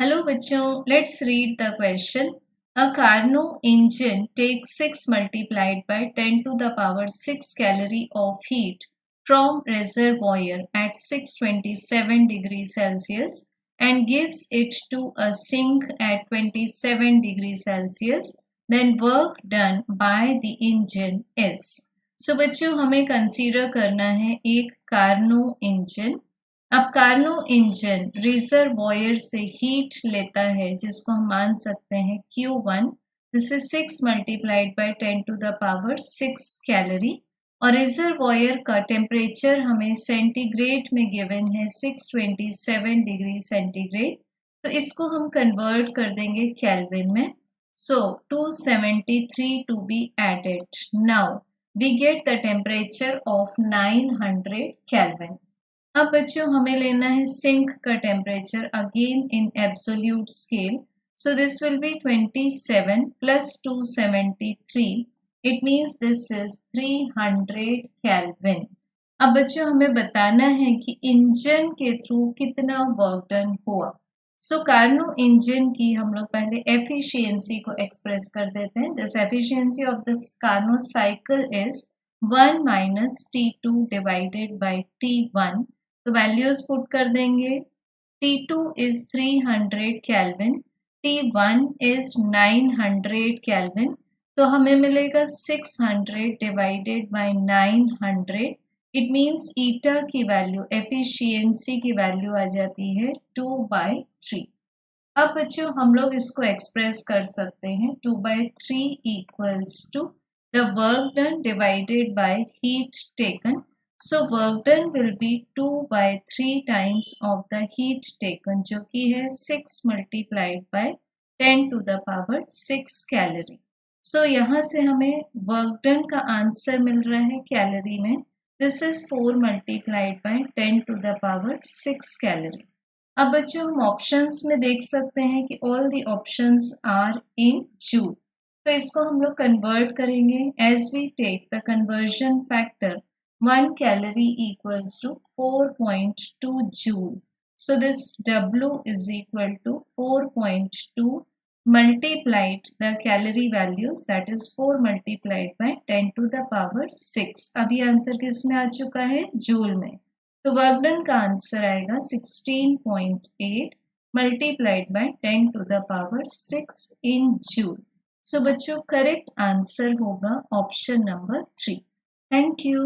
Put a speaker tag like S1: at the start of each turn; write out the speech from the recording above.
S1: Hello bachcho, let's read the question. A Carnot engine takes 6 multiplied by 10 to the power 6 calorie of heat from reservoir at 627 degrees Celsius and gives it to a sink at 27 degrees Celsius. Then work done by the engine is. So बच्चों हमें consider करना है एक Carnot engine. अब Carnot engine reservoir से heat लेता है जिसको हम मान सकते हैं Q1। This is 6 multiplied by 10 to the power 6 calorie और रिजर्वॉयर का टेम्परेचर हमें सेंटीग्रेड में गिवन है 627 डिग्री सेंटीग्रेड। तो इसको हम कन्वर्ट कर देंगे केल्विन में। So 273 to be added. Now we get the temperature of 900 kelvin. अब बच्चों हमें लेना है सिंक का temperature again in absolute scale. So this will be 27 plus 273। It means this is 300 kelvin. अब बच्चों हमें बताना है कि इंजन के थ्रू कितना वर्क डन हुआ। सो कार्नो इंजन की हम लोग पहले एफिशिएंसी को एक्सप्रेस कर देते हैं। This efficiency of this Carnot cycle is 1 minus T2 divided by T1। तो वैल्यूज पुट कर देंगे। T2 is 300 kelvin, T1 is 900 kelvin. तो हमें मिलेगा 600 डिवाइडेड बाय 900। इट मीन्स ईटा की वैल्यू, एफिशिएंसी की वैल्यू आ जाती है 2/3। अब बच्चों हम लोग इसको एक्सप्रेस कर सकते हैं 2/3 equals to the work done divided by heat taken. So work done will be 2/3 times of the heat taken जो कि है 6 multiplied by 10 to the power 6 calorie. So यहाँ से हमें वर्क डन का आंसर मिल रहा है कैलोरी में। This is 4 multiplied by 10 to the power 6 calorie. अब बच्चों हम ऑप्शंस में देख सकते हैं कि all the options are in joule. तो इसको हम लोग कन्वर्ट करेंगे as we take the conversion factor 1 calorie equals to 4.2 joule. So this W is equal to 4.2 multiplied the calorie values, that is 4 multiplied by 10 to the power 6। अभी answer किस में आ चुका है? जूल में। तो वर्क डन का answer आएगा 16.8 multiplied by 10 to the power 6 in joule। सो बच्चों करेक्ट आंसर होगा ऑप्शन नंबर 3। Thank you.